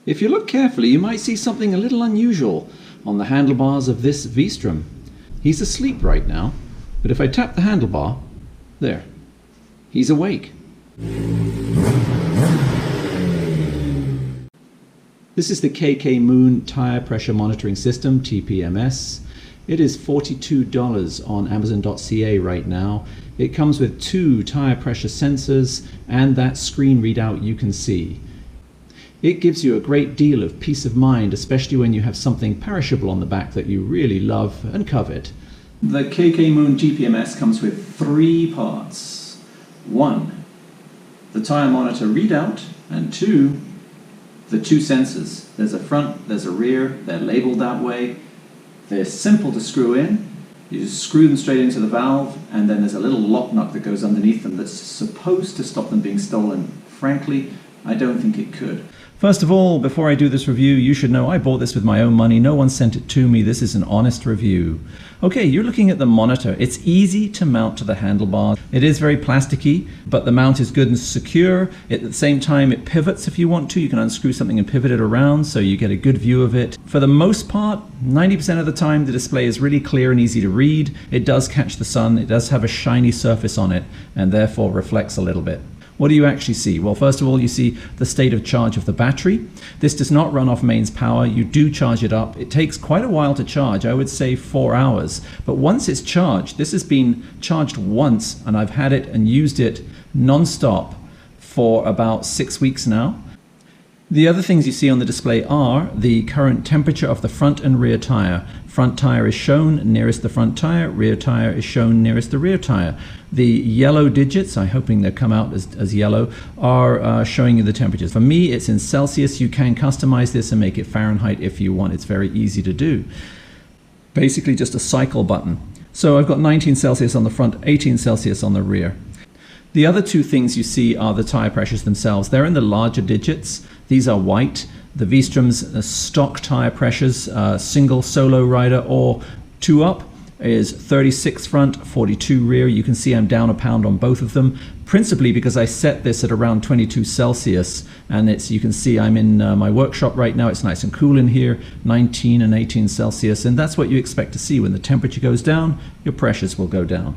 If you look carefully, you might see something a little unusual on the handlebars of this V-Strom. He's asleep right now, but if I tap the handlebar, there, he's awake. This is the KK Moon Tire Pressure Monitoring System, TPMS. It is $42 on Amazon.ca right now. It comes with 2 tire pressure sensors and that screen readout you can see. It gives you a great deal of peace of mind, especially when you have something perishable on the back that you really love and covet. The KK Moon TPMS comes with 3 parts. 1, the tire monitor readout, and 2, the 2 sensors. There's a front, there's a rear, they're labeled that way. They're simple to screw in. You just screw them straight into the valve, and then there's a little lock nut that goes underneath them that's supposed to stop them being stolen. Frankly, I don't think it could. First of all, before I do this review, you should know I bought this with my own money. No one sent it to me. This is an honest review. Okay, you're looking at the monitor. It's easy to mount to the handlebar. It is very plasticky, but the mount is good and secure. At the same time, it pivots if you want to. You can unscrew something and pivot it around so you get a good view of it. For the most part, 90% of the time, the display is really clear and easy to read. It does catch the sun. It does have a shiny surface on it and therefore reflects a little bit. What do you actually see? Well, first of all, you see the state of charge of the battery. This does not run off mains power. You do charge it up. It takes quite a while to charge. I would say 4 hours. But once it's charged, this has been charged once, and I've had it and used it non-stop for about 6 weeks now. The other things you see on the display are the current temperature of the front and rear tire. Front tire is shown nearest the front tire, rear tire is shown nearest the rear tire. The yellow digits, I'm hoping they come out as yellow, are showing you the temperatures. For me, it's in Celsius. You can customize this and make it Fahrenheit if you want. It's very easy to do. Basically just a cycle button. So I've got 19 Celsius on the front, 18 Celsius on the rear. The other 2 things you see are the tire pressures themselves. They're in the larger digits. These are white. The V-Strom's stock tire pressures, single solo rider or 2 up, is 36 front, 42 rear. You can see I'm down a pound on both of them, principally because I set this at around 22 Celsius, and you can see I'm in my workshop right now. It's nice and cool in here, 19 and 18 Celsius, and that's what you expect to see. When the temperature goes down, your pressures will go down.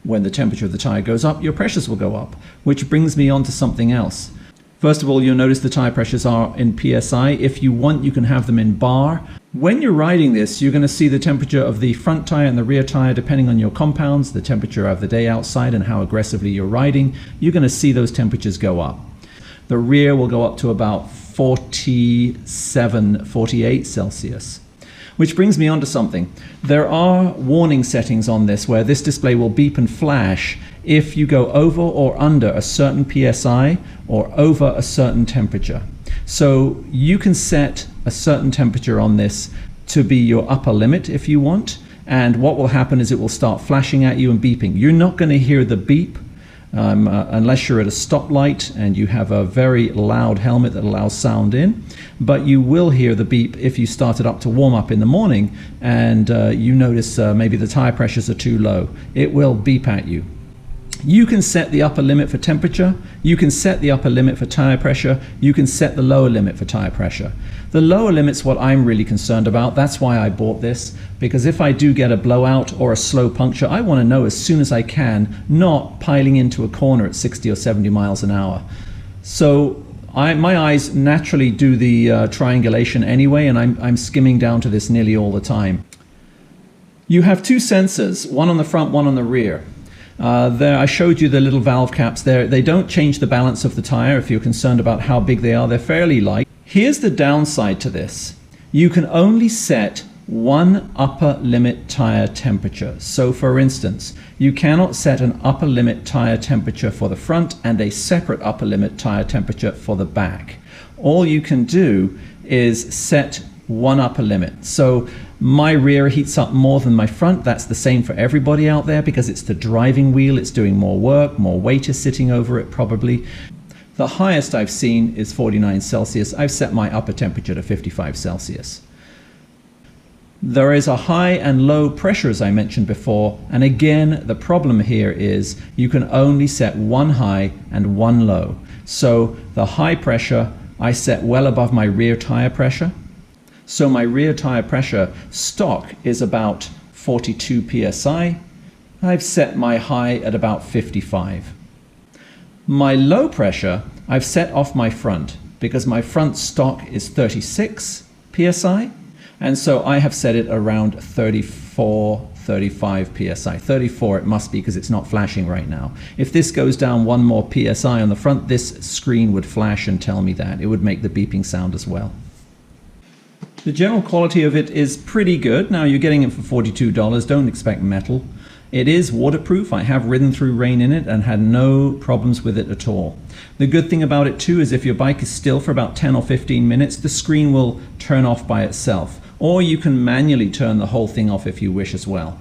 When the temperature of the tire goes up, your pressures will go up, which brings me on to something else. First of all, you'll notice the tire pressures are in PSI. If you want, you can have them in bar. When you're riding this, you're going to see the temperature of the front tire and the rear tire, depending on your compounds, the temperature of the day outside and how aggressively you're riding. You're going to see those temperatures go up. The rear will go up to about 47, 48 Celsius. Which brings me on to something. There are warning settings on this where this display will beep and flash if you go over or under a certain PSI or over a certain temperature. So you can set a certain temperature on this to be your upper limit if you want, and what will happen is it will start flashing at you and beeping. You're not going to hear the beep unless you're at a stoplight and you have a very loud helmet that allows sound in, but you will hear the beep if you start it up to warm up in the morning and you notice maybe the tire pressures are too low. It will beep at you. You can set the upper limit for temperature, you can set the upper limit for tire pressure, you can set the lower limit for tire pressure. The lower limit's what I'm really concerned about. That's why I bought this, because if I do get a blowout or a slow puncture, I want to know as soon as I can, not piling into a corner at 60 or 70 miles an hour. So my eyes naturally do the triangulation anyway, and I'm skimming down to this nearly all the time. You have 2 sensors, one on the front, one on the rear. There, I showed you the little valve caps there. They don't change the balance of the tire if you're concerned about how big they are. They're fairly light. Here's the downside to this. You can only set one upper limit tire temperature. So for instance, you cannot set an upper limit tire temperature for the front and a separate upper limit tire temperature for the back. All you can do is set one upper limit. So my rear heats up more than my front. That's the same for everybody out there because it's the driving wheel. It's doing more work, more weight is sitting over it probably. The highest I've seen is 49 Celsius. I've set my upper temperature to 55 Celsius. There is a high and low pressure, as I mentioned before, and again the problem here is you can only set one high and one low. So the high pressure I set well above my rear tire pressure. So my rear tire pressure stock is about 42 psi. I've set my high at about 55. My low pressure, I've set off my front because my front stock is 36 psi, and so I have set it around 34, 35 psi. 34 it must be because it's not flashing right now. If this goes down one more psi on the front, this screen would flash and tell me that. It would make the beeping sound as well. The general quality of it is pretty good. Now you're getting it for $42, don't expect metal. It is waterproof. I have ridden through rain in it and had no problems with it at all. The good thing about it too is if your bike is still for about 10 or 15 minutes, the screen will turn off by itself. Or you can manually turn the whole thing off if you wish as well.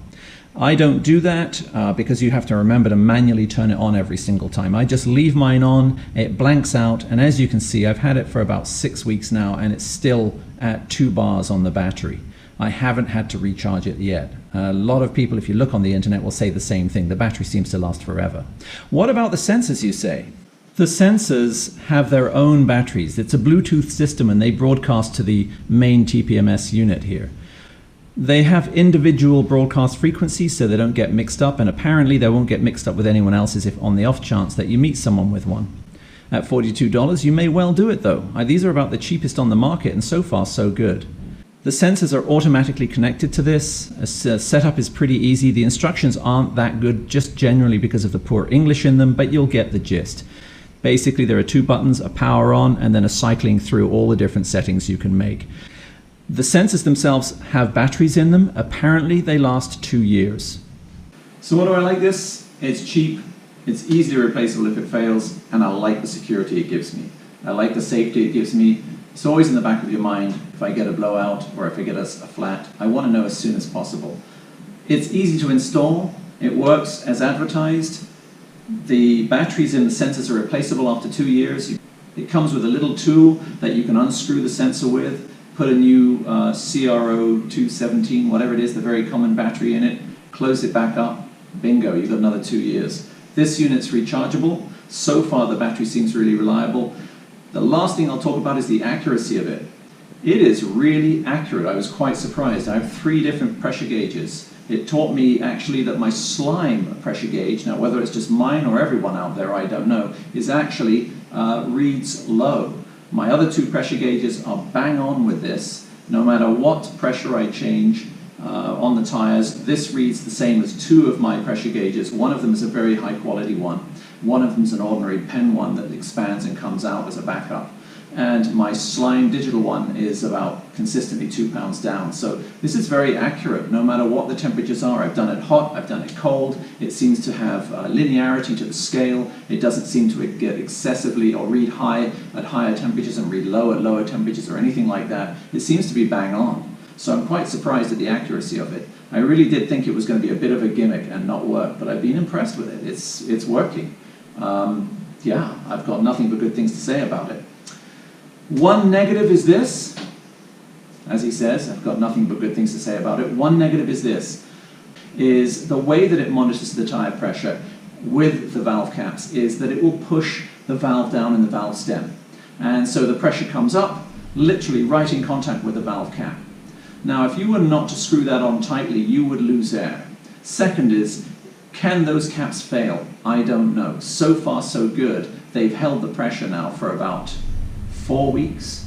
I don't do that because you have to remember to manually turn it on every single time. I just leave mine on, it blanks out, and as you can see, I've had it for about 6 weeks now and it's still at 2 bars on the battery. I haven't had to recharge it yet. A lot of people, if you look on the internet, will say the same thing. The battery seems to last forever. What about the sensors, you say? The sensors have their own batteries. It's a Bluetooth system and they broadcast to the main TPMS unit here. They have individual broadcast frequencies so they don't get mixed up, and apparently they won't get mixed up with anyone else's if on the off chance that you meet someone with one. At $42, you may well do it though. These are about the cheapest on the market and so far so good. The sensors are automatically connected to this. Setup is pretty easy. The instructions aren't that good, just generally because of the poor English in them, but you'll get the gist. Basically, there are 2 buttons, a power on, and then a cycling through all the different settings you can make. The sensors themselves have batteries in them. Apparently, they last 2 years. So what do I like this? It's cheap, it's easily replaceable if it fails, and I like the security it gives me. I like the safety it gives me. It's always in the back of your mind, if I get a blowout or if I get a flat, I want to know as soon as possible. It's easy to install, it works as advertised. The batteries in the sensors are replaceable after 2 years. It comes with a little tool that you can unscrew the sensor with, put a new CRO217, whatever it is, the very common battery in it, close it back up, bingo, you've got another 2 years. This unit's rechargeable. So far the battery seems really reliable. The last thing I'll talk about is the accuracy of it. It is really accurate. I was quite surprised. I have 3 different pressure gauges. It taught me actually that my slime pressure gauge, now whether it's just mine or everyone out there, I don't know, is actually reads low. My other 2 pressure gauges are bang on with this. No matter what pressure I change on the tires, this reads the same as 2 of my pressure gauges. One of them is a very high quality one. One of them is an ordinary pen one that expands and comes out as a backup. And my slime digital one is about consistently 2 pounds down. So this is very accurate no matter what the temperatures are. I've done it hot, I've done it cold. It seems to have linearity to the scale. It doesn't seem to get excessively or read high at higher temperatures and read low at lower temperatures or anything like that. It seems to be bang on. So I'm quite surprised at the accuracy of it. I really did think it was going to be a bit of a gimmick and not work, but I've been impressed with it. It's working. Yeah, I've got nothing but good things to say about it. One negative is this, as he says, I've got nothing but good things to say about it. One negative is this, is the way that it monitors the tire pressure with the valve caps is that it will push the valve down in the valve stem. And so the pressure comes up, literally right in contact with the valve cap. Now, if you were not to screw that on tightly, you would lose air. Second is, can those caps fail? I don't know. So far, so good. They've held the pressure now for about 4 weeks.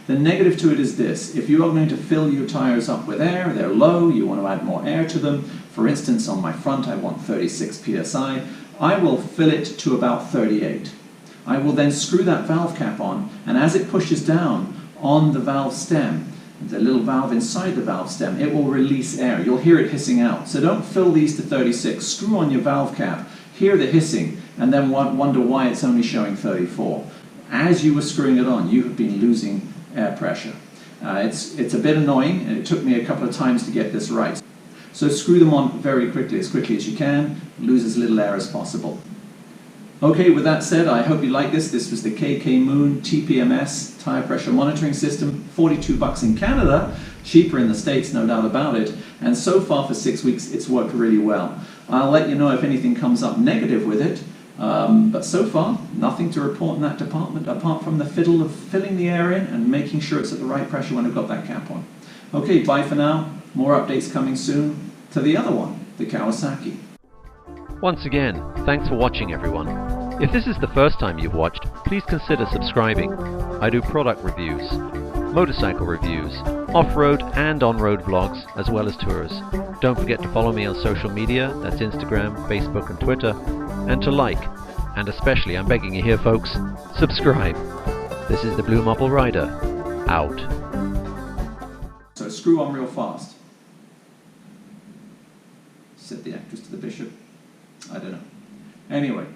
The negative to it is this: if you are going to fill your tires up with air, they're low, you want to add more air to them. For instance, on my front, I want 36 psi. I will fill it to about 38. I will then screw that valve cap on, and as it pushes down on the valve stem, the little valve inside the valve stem, it will release air. You'll hear it hissing out. So don't fill these to 36. Screw on your valve cap, hear the hissing, and then wonder why it's only showing 34. As you were screwing it on, you have been losing air pressure. It's a bit annoying, and it took me a couple of times to get this right. So screw them on very quickly as you can, lose as little air as possible. Okay, with that said, I hope you like this. This was the KK TPMS tire pressure monitoring system, 42 bucks in Canada, cheaper in the States, no doubt about it. And so far for 6 weeks, it's worked really well. I'll let you know if anything comes up negative with it. But so far, nothing to report in that department apart from the fiddle of filling the air in and making sure it's at the right pressure when I've got that cap on. Okay, bye for now. More updates coming soon to the other one, the Kawasaki. Once again, thanks for watching everyone. If this is the first time you've watched, please consider subscribing. I do product reviews, motorcycle reviews, off-road and on-road vlogs, as well as tours. Don't forget to follow me on social media, that's Instagram, Facebook and Twitter, and to like, and especially, I'm begging you here folks, subscribe. This is the BlueMarbleRider, out. So screw on real fast. Said the actress to the bishop. I don't know. Anyway.